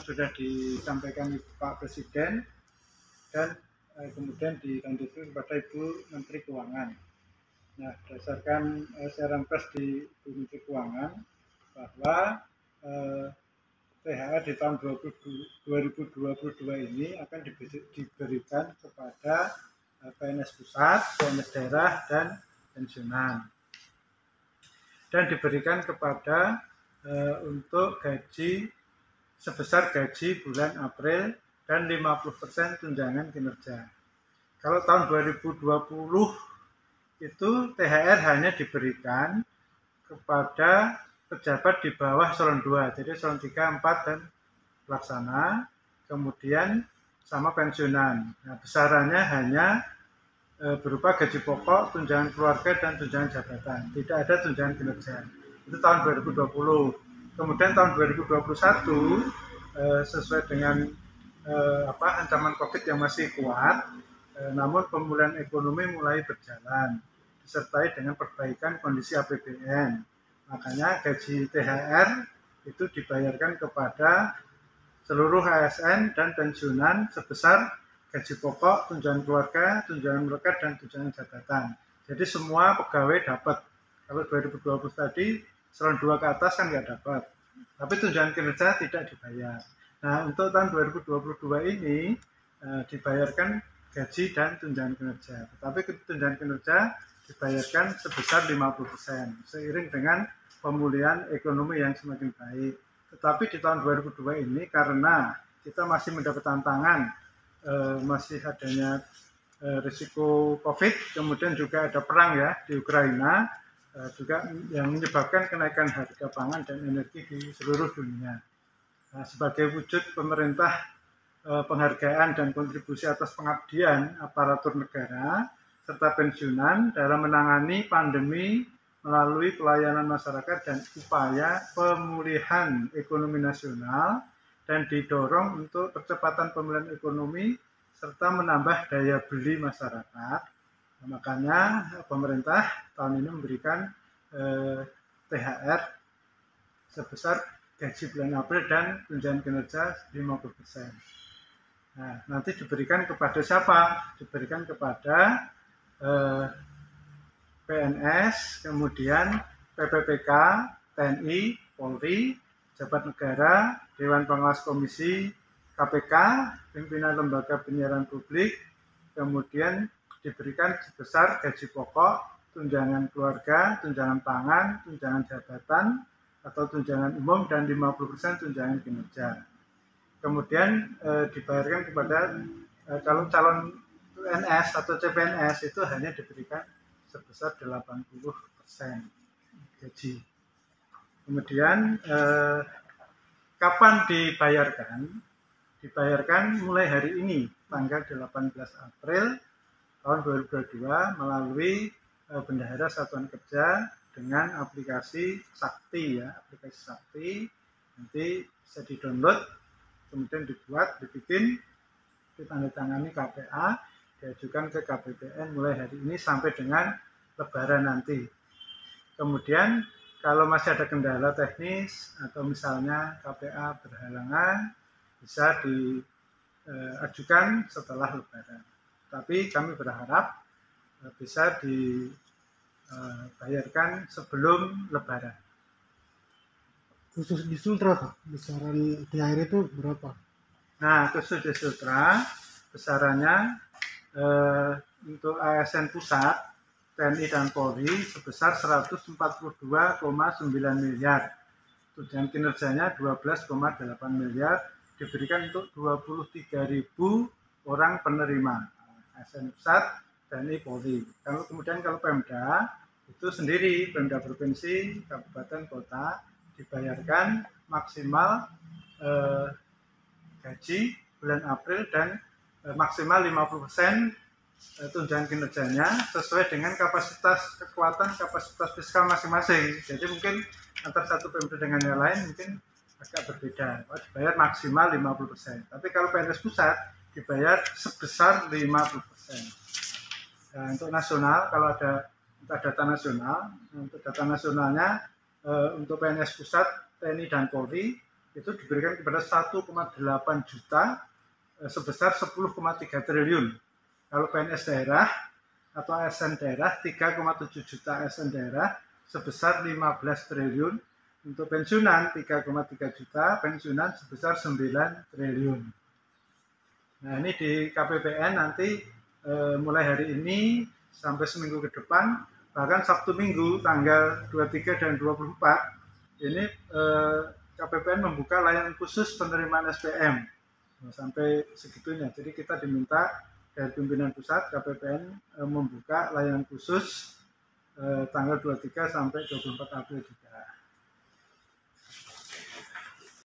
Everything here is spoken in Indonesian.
sudah disampaikan Pak Presiden dan kemudian dilanjutkan kepada Ibu Menteri Keuangan. Nah, berdasarkan siaran pers di Ibu Menteri Keuangan bahwa THR di tahun 2022 ini akan diberikan kepada PNS pusat, PNS daerah, dan pensiunan. Dan diberikan kepada untuk gaji sebesar gaji bulan April dan 50% tunjangan kinerja. Kalau tahun 2020 itu THR hanya diberikan kepada pejabat di bawah eselon 2, jadi eselon 3, 4 dan pelaksana, kemudian sama pensiunan. Nah, besarannya hanya berupa gaji pokok, tunjangan keluarga, dan tunjangan jabatan. Tidak ada tunjangan kinerja. Itu tahun 2020. Kemudian tahun 2021 sesuai dengan ancaman COVID yang masih kuat, namun pemulihan ekonomi mulai berjalan disertai dengan perbaikan kondisi APBN. Makanya gaji THR itu dibayarkan kepada seluruh ASN dan pensiunan sebesar gaji pokok, tunjangan keluarga, tunjangan melekat, dan tunjangan jabatan. Jadi semua pegawai dapat. Kalau 2020 tadi eselon 2 ke atas kan nggak dapat. Tapi tunjangan kinerja tidak dibayar. Nah, untuk tahun 2022 ini dibayarkan gaji dan tunjangan kinerja. Tetapi tunjangan kinerja dibayarkan sebesar 50% seiring dengan pemulihan ekonomi yang semakin baik. Tetapi di tahun 2022 ini karena kita masih mendapat tantangan, masih adanya risiko COVID, kemudian juga ada perang ya di Ukraina, juga yang menyebabkan kenaikan harga pangan dan energi di seluruh dunia. Nah, sebagai wujud pemerintah penghargaan dan kontribusi atas pengabdian aparatur negara serta pensiunan dalam menangani pandemi melalui pelayanan masyarakat dan upaya pemulihan ekonomi nasional dan didorong untuk percepatan pemulihan ekonomi serta menambah daya beli masyarakat. Nah, makanya pemerintah tahun ini memberikan THR sebesar gaji bulan April dan tunjangan kinerja 50%. Nah, nanti diberikan kepada siapa? Diberikan kepada PNS, kemudian PPPK, TNI, Polri, pejabat negara, Dewan Pengawas Komisi, KPK, pimpinan lembaga penyiaran publik, kemudian diberikan sebesar gaji pokok, tunjangan keluarga, tunjangan pangan, tunjangan jabatan, atau tunjangan umum, dan 50% tunjangan kinerja. Kemudian dibayarkan kepada kalau calon PNS atau CPNS itu hanya diberikan sebesar 80% gaji. Kemudian kapan dibayarkan? Dibayarkan mulai hari ini, tanggal 18 April tahun 2022 melalui Bendahara Satuan Kerja dengan aplikasi Sakti ya, aplikasi Sakti nanti bisa di-download, kemudian dibuat, dibikin, ditandatangani KPA, diajukan ke KPPN mulai hari ini sampai dengan Lebaran nanti. Kemudian kalau masih ada kendala teknis atau misalnya KPA berhalangan, bisa diajukan setelah Lebaran. Tapi kami berharap bisa dibayarkan sebelum Lebaran. Khusus di Sultra, Pak, besaran THR itu berapa? Nah, khusus di Sultra, besarannya untuk ASN pusat, TNI dan Polri sebesar 142,9 miliar. Tunjangan kinerjanya 12,8 miliar diberikan untuk 23.000 orang penerima. ASN pusat, TNI, Polri. Kemudian kalau Pemda itu sendiri, Pemda provinsi, kabupaten, kota dibayarkan maksimal gaji bulan April dan maksimal 50% tunjangan kinerjanya sesuai dengan kapasitas kekuatan, kapasitas fiskal masing-masing. Jadi mungkin antara satu Pemda dengan yang lain mungkin agak berbeda. Dibayar maksimal 50%. Tapi kalau PNS pusat dibayar sebesar 50%. Nah, untuk nasional, kalau ada data nasional, untuk data nasionalnya untuk PNS pusat, TNI dan Polri itu diberikan kepada 1,8 juta sebesar 10,3 triliun. Kalau PNS daerah atau ASN daerah 3,7 juta ASN daerah sebesar 15 triliun. Untuk pensiunan 3,3 juta, pensiunan sebesar 9 triliun. Nah ini di KPPN nanti mulai hari ini sampai seminggu ke depan, bahkan Sabtu Minggu tanggal 23 dan 24 ini KPPN membuka layanan khusus penerimaan SPM sampai segitunya. Jadi kita diminta dari pimpinan pusat KPPN membuka layanan khusus tanggal 23 sampai 24 April juga.